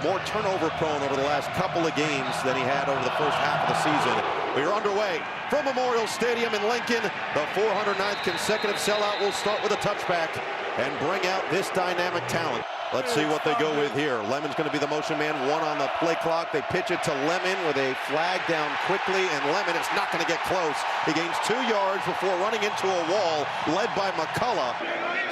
more turnover prone over the last couple of games than he had over the first half of the season. We are underway from Memorial Stadium in Lincoln. The 409th consecutive sellout will start with a touchback and bring out this dynamic talent. Let's see what they go with here. Lemon's going to be the motion man, one on the play clock. They pitch it to Lemon with a flag down quickly, and Lemon is not going to get close. He gains 2 yards before running into a wall, led by McCullough.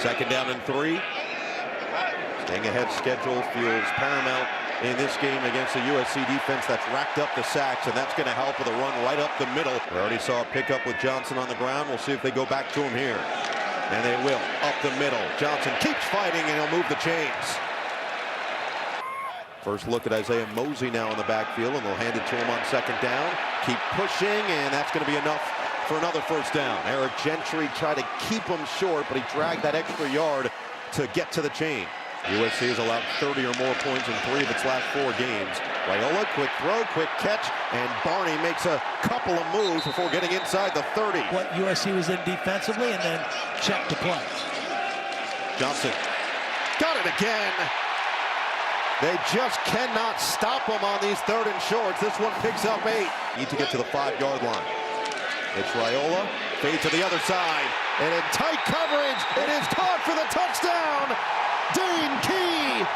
Second down and 3. Staying ahead schedule feels paramount in this game against the USC defense that's racked up the sacks, and that's going to help with a run right up the middle. We already saw a pickup with Johnson on the ground. We'll see if they go back to him here. And they will, up the middle. Johnson keeps fighting, and he'll move the chains. First look at Isaiah Mosey now in the backfield, and they'll hand it to him on second down. Keep pushing, and that's going to be enough for another first down. Eric Gentry tried to keep him short, but he dragged that extra yard to get to the chain. USC has allowed 30 or more points in 3 of its last 4 games. Raiola, quick throw, quick catch, and Barney makes a couple of moves before getting inside the 30. What USC was in defensively, and then check the play. Johnson got it again. They just cannot stop him on these 3rd and shorts. This one picks up 8. Need to get to the 5-yard line. It's Raiola, fade to the other side, and in tight coverage, it is caught for the touchdown. Dane Key,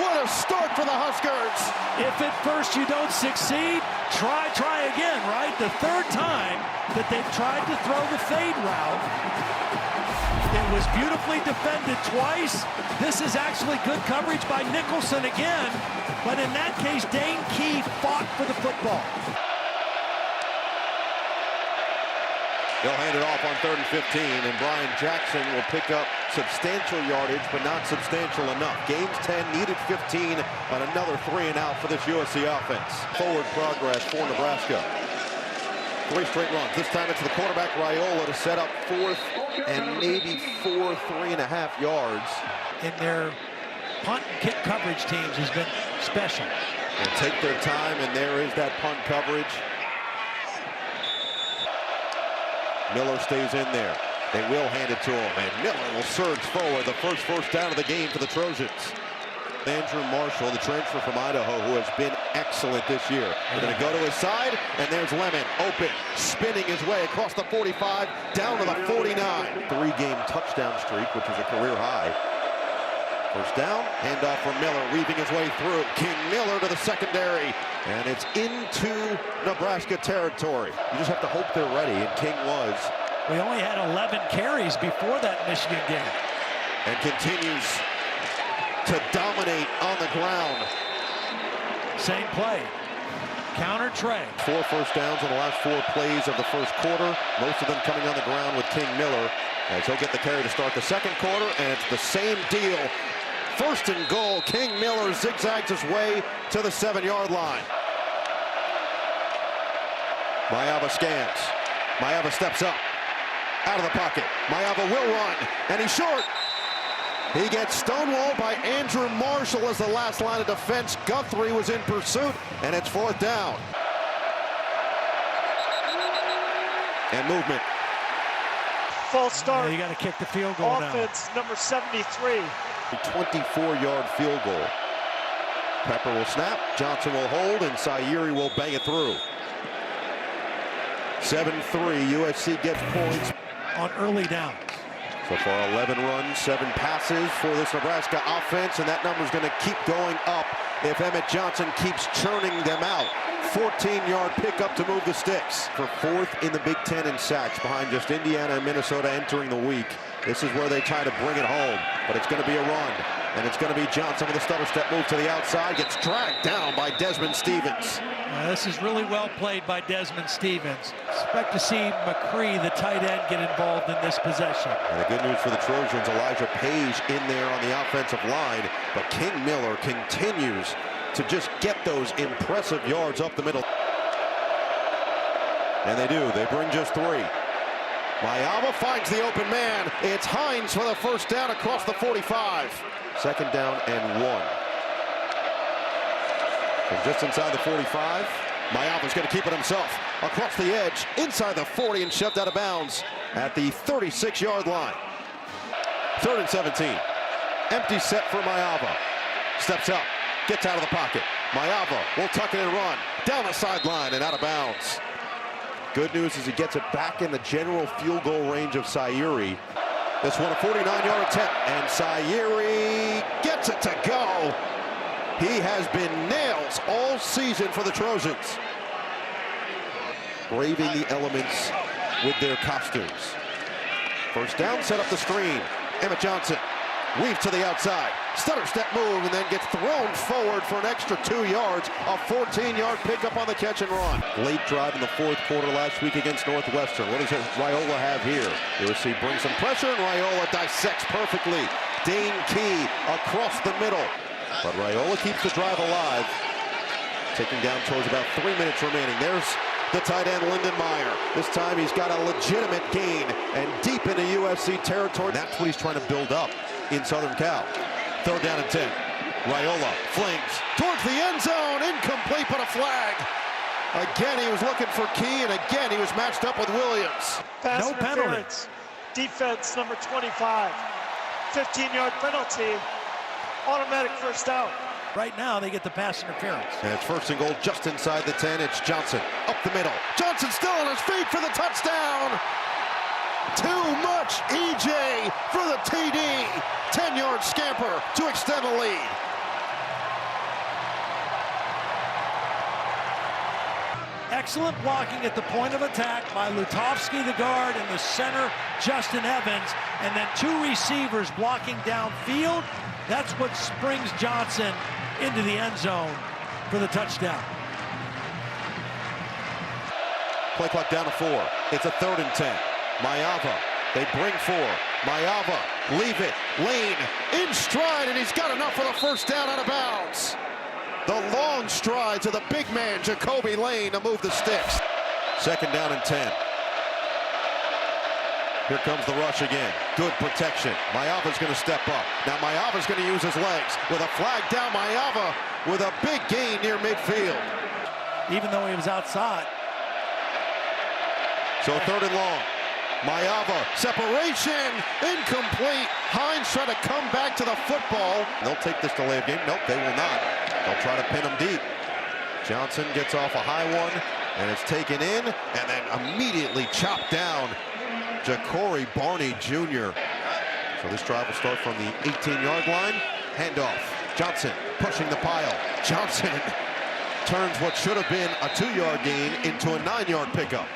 what a start for the Huskers. If at first you don't succeed, try again, right? The 3rd time that they've tried to throw the fade route. It was beautifully defended twice. This is actually good coverage by Nicholson again, but in that case, Dane Key fought for the football. They'll hand it off on 3rd and 15, and Brian Jackson will pick up substantial yardage, but not substantial enough. Gains 10, needed 15 on another 3 and out for this USC offense. Forward progress for Nebraska. 3 straight runs. This time it's the quarterback Raiola to set up 4th and maybe 3.5 yards. And their punt and kick coverage teams has been special. They'll take their time, and there is that punt coverage. Miller stays in there. They will hand it to him, and Miller will surge forward. The first down of the game for the Trojans. Andrew Marshall, the transfer from Idaho, who has been excellent this year. They're going to go to his side, and there's Lemon, open, spinning his way across the 45, down to the 49. 3-game touchdown streak, which is a career high. First down, handoff from Miller, weaving his way through. King Miller to the secondary, and it's into Nebraska territory. You just have to hope they're ready, and King was. We only had 11 carries before that Michigan game. And continues to dominate on the ground. Same play. Counter Trey. 4 first downs on the last 4 plays of the first quarter. Most of them coming on the ground with King Miller, as he'll get the carry to start the second quarter, and it's the same deal. 1st and goal. King Miller zigzags his way to the 7-yard line. Mayava scans. Mayava steps up. Out of the pocket. Mayava will run, and he's short. He gets stonewalled by Andrew Marshall as the last line of defense. Guthrie was in pursuit, and it's 4th down. And movement. False start. You got to kick the field goal now. Offense number 73. A 24-yard field goal. Pepper will snap, Johnson will hold, and Sayuri will bang it through. 7-3, USC gets points. On early downs. So far 11 runs, 7 passes for this Nebraska offense, and that number's going to keep going up if Emmett Johnson keeps churning them out. 14-yard pickup to move the sticks. For 4th in the Big Ten in sacks, behind just Indiana and Minnesota entering the week. This is where they try to bring it home, but it's going to be a run. And it's going to be Johnson with a stutter step move to the outside. Gets dragged down by Desmond Stevens. This is really well played by Desmond Stevens. Expect to see McCree, the tight end, get involved in this possession. And the good news for the Trojans, Elijah Page in there on the offensive line. But King Miller continues to just get those impressive yards up the middle. And they do. They bring just 3. Mayava finds the open man. It's Hines for the first down across the 45. 2nd down and 1. From just inside the 45, Mayava's going to keep it himself. Across the edge, inside the 40, and shoved out of bounds at the 36-yard line. 3rd and 17. Empty set for Mayava. Steps up. gets out of the pocket. Mayava will tuck it and run down the sideline and out of bounds. Good news is he gets it back in the general field goal range of Sayuri. This one a 49-yard attempt, and Sayuri gets it to go. He has been nails all season for the Trojans. Braving the elements with their costumes. First down, set up the screen. Emmett Johnson weaves to the outside. Stutter step move and then gets thrown forward for an extra 2 yards. A 14-yard pickup on the catch and run. Late drive in the fourth quarter last week against Northwestern. What does Raiola have here? USC brings some pressure and Raiola dissects perfectly. Dane Key across the middle. But Raiola keeps the drive alive. Taking down towards about 3 minutes remaining. There's the tight end, Lyndon Meyer. This time he's got a legitimate gain and deep into USC territory. That's what he's trying to build up in Southern Cal. Third down and 10. Raiola flings towards the end zone. Incomplete, but a flag. Again, he was looking for Key, and again, he was matched up with Williams. Pass No penalty. Defense number 25. 15-yard penalty. Automatic first down. Right now, they get the pass interference. And it's first and goal just inside the 10. It's Johnson up the middle. Johnson still on his feet for the touchdown. Too much EJ for the TD. 10-yard scamper to extend the lead. Excellent blocking at the point of attack by Lutovsky, the guard, and the center, Justin Evans, and then 2 receivers blocking downfield. That's what springs Johnson into the end zone for the touchdown. Play clock down to 4. It's a 3rd and 10. Mayava, they bring 4. Mayava, leave it, lane, in stride, and he's got enough for the first down out of bounds. The long stride to the big man, Jacoby Lane, to move the sticks. 2nd down and 10. Here comes the rush again. Good protection. Mayava's going to step up. Now Mayava's going to use his legs. With a flag down, Mayava with a big gain near midfield. Even though he was outside. So 3rd and long. Mayava, separation, incomplete. Hines trying to come back to the football. They'll take this delay of game. Nope, they will not. They'll try to pin him deep. Johnson gets off a high one, and it's taken in, and then immediately chopped down. Ja'Cory Barney Jr. So this drive will start from the 18-yard line. Handoff. Johnson pushing the pile. Johnson turns what should have been a 2-yard gain into a 9-yard pickup.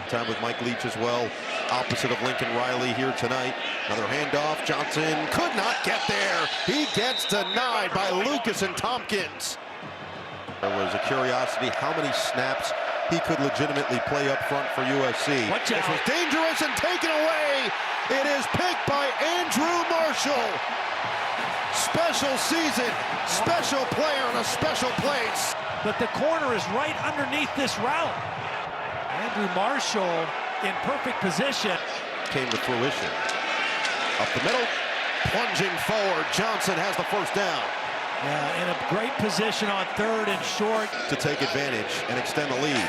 Time with Mike Leach as well, opposite of Lincoln Riley here tonight. Another handoff. Johnson could not get there. He gets denied by Lucas and Tompkins. There was a curiosity how many snaps he could legitimately play up front for USC. This was dangerous and taken away. It is picked by Andrew Marshall. Special season, special player in a special place. But the corner is right underneath this route. Andrew Marshall in perfect position. Came to fruition. Up the middle, plunging forward. Johnson has the first down. Yeah, in a great position on 3rd and short. To take advantage and extend the lead.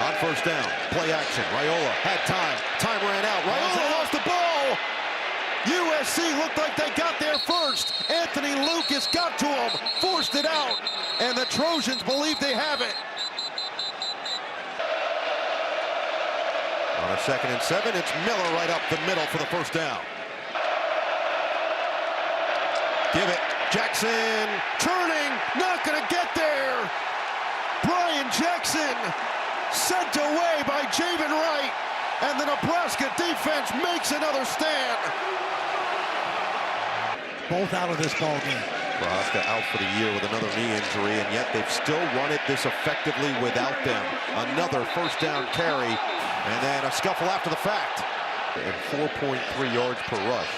On first down, play action. Raiola had time. Time ran out. Raiola lost the ball. USC looked like they got there first. Anthony Lucas got to him, forced it out, and the Trojans believe they have it. On a 2nd and 7, it's Miller right up the middle for the first down. Give it. Jackson turning, not going to get there. Brian Jackson sent away by Javen Wright, and the Nebraska defense makes another stand. Both out of this ball game. Nebraska out for the year with another knee injury, and yet they've still run it this effectively without them. Another first down carry, and then a scuffle after the fact. And 4.3 yards per rush.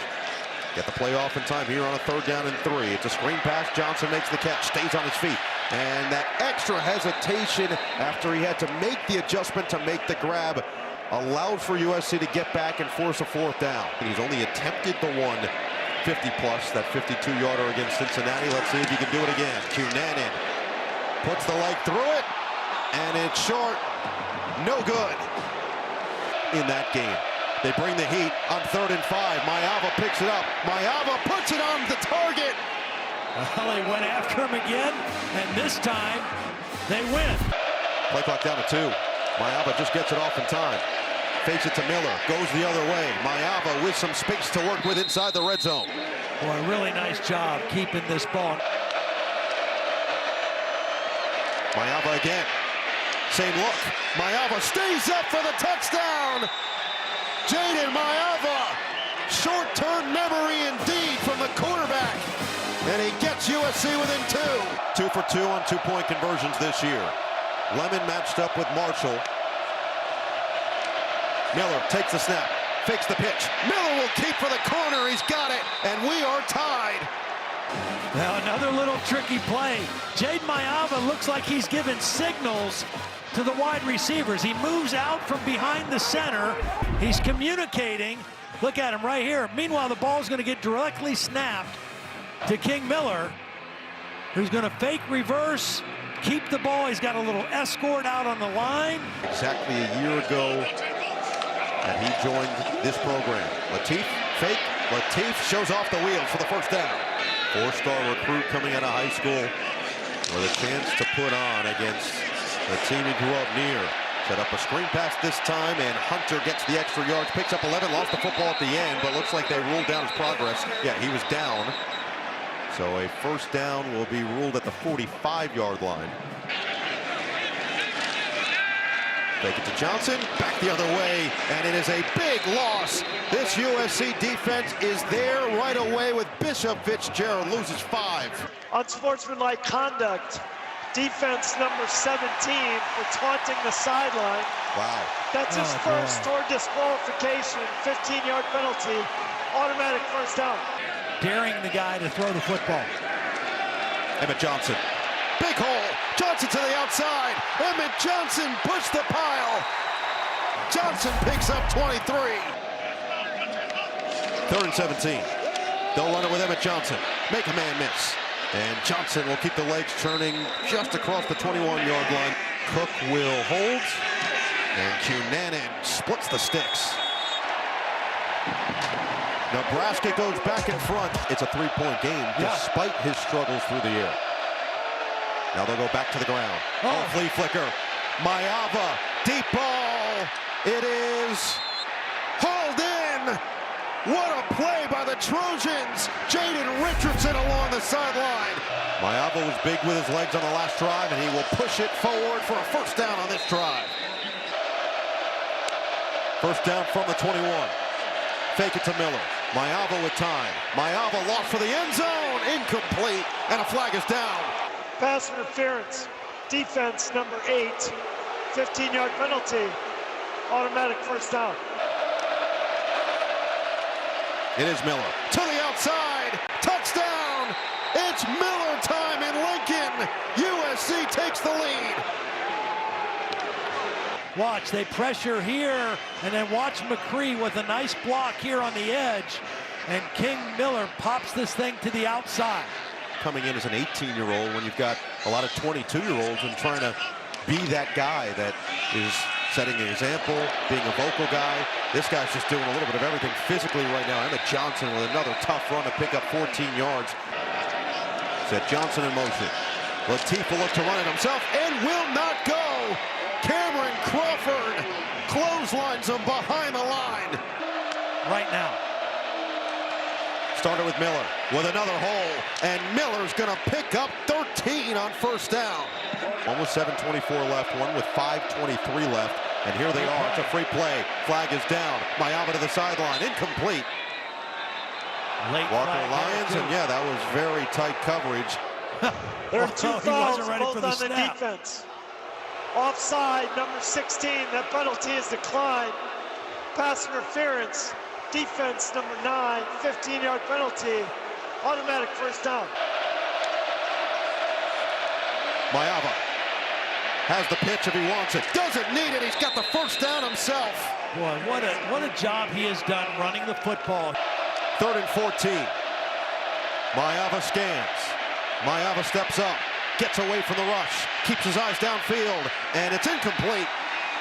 Get the play off in time here on a 3rd down and 3. It's a screen pass. Johnson makes the catch, stays on his feet. And that extra hesitation after he had to make the adjustment to make the grab allowed for USC to get back and force a 4th down. And he's only attempted the one 50-plus, that 52-yarder against Cincinnati. Let's see if he can do it again. Cunanan puts the leg through it, and it's short. No good in that game. They bring the heat on 3rd and 5. Mayava picks it up. Mayava puts it on the target. Well, they went after him again, and this time they win. Play clock down to 2. Mayava just gets it off in time. Fakes it to Miller, goes the other way. Mayava with some space to work with inside the red zone. Boy, really nice job keeping this ball. Mayava again. Same look. Mayava stays up for the touchdown. Jaden Mayava. Short-term memory indeed from the quarterback. And he gets USC within 2. 2 for 2 on 2-point conversions this year. Lemon matched up with Marshall. Miller takes the snap, fakes the pitch. Miller will keep for the corner. He's got it, and we are tied. Now another little tricky play. Jaden Mayava looks like he's giving signals to the wide receivers. He moves out from behind the center. He's communicating. Look at him right here. Meanwhile, the ball is going to get directly snapped to King Miller, who's going to fake reverse, keep the ball. He's got a little escort out on the line. Exactly a year ago that he joined this program. Latif, fake. Latif shows off the wheels for the first down. 4-star recruit coming out of high school with a chance to put on against the team he grew up near. Set up a screen pass this time, and Hunter gets the extra yards, picks up 11, lost the football at the end, but looks like they ruled down his progress. Yeah, he was down. So a first down will be ruled at the 45-yard line. Fake it to Johnson, back the other way, and it is a big loss. This USC defense is there right away with Bishop Fitzgerald, loses 5. Unsportsmanlike conduct. Defense number 17 for taunting the sideline. Wow. That's his first toward disqualification, 15-yard penalty, automatic first down. Daring the guy to throw the football. Emmett Johnson, big hole. Johnson to the outside. Emmett Johnson pushed the pile. Johnson picks up 23. 3rd and 17. They'll run it with Emmett Johnson. Make a man miss. And Johnson will keep the legs churning just across the 21-yard line. Cook will hold. And Cunanan splits the sticks. Nebraska goes back in front. It's a 3-point game despite his struggles through the air. Now they'll go back to the ground. Oh, flea flicker. Mayava, deep ball. It is hauled in. What a play by the Trojans. Jaden Richardson along the sideline. Mayava was big with his legs on the last drive, and he will push it forward for a first down on this drive. First down from the 21. Fake it to Miller. Mayava with time. Mayava lost for the end zone. Incomplete, and a flag is down. Pass interference. Defense number 8. 15-yard penalty. Automatic first down. It is Miller to the outside. Touchdown. It's Miller time in Lincoln. USC takes the lead. Watch, they pressure here, and then watch McCree with a nice block here on the edge. And King Miller pops this thing to the outside. Coming in as an 18-year-old when you've got a lot of 22-year-olds and trying to be that guy that is setting an example, being a vocal guy. This guy's just doing a little bit of everything physically right now. Emmett Johnson with another tough run to pick up 14 yards. Set Johnson in motion. Latif will look to run it himself and will not go. Cameron Crawford clotheslines him behind the line. Right now. Started with Miller with another hole, and Miller's gonna pick up 13 on first down. One with 7:24 left, one with 5:23 left, and here they are. It's a free play. Flag is down. Mayava to the sideline, incomplete. Walker Lyons, and yeah, that was very tight coverage. There are 2 fouls, both on the snap. defense. Offside, number 16, that penalty is declined. Pass interference. Defense number 9, 15-yard penalty, automatic first down. Mayava has the pitch if he wants it. Doesn't need it. He's got the first down himself. Boy, what a job he has done running the football. 3rd and 14. Mayava scans. Mayava steps up, gets away from the rush, keeps his eyes downfield, and it's incomplete.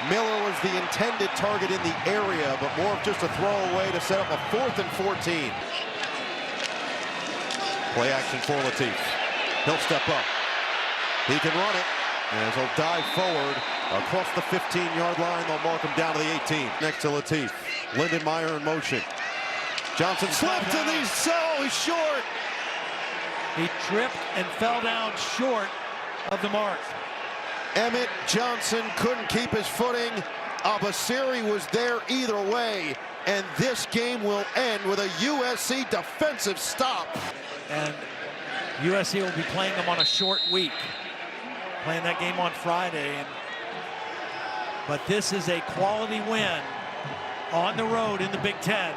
Miller was the intended target in the area, but more of just a throwaway to set up a 4th and 14. Play action for Latif. He'll step up. He can run it as he'll dive forward across the 15-yard line. They'll mark him down to the 18. Next to Latif. Lindenmeyer in motion. Johnson slipped and he's short. He tripped and fell down short of the mark. Emmett Johnson couldn't keep his footing. Abasiri was there either way. And this game will end with a USC defensive stop. And USC will be playing them on a short week. Playing that game on Friday. But this is a quality win on the road in the Big Ten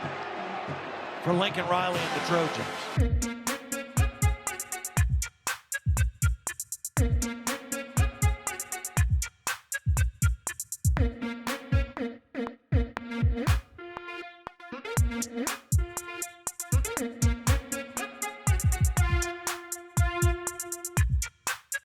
for Lincoln Riley and the Trojans.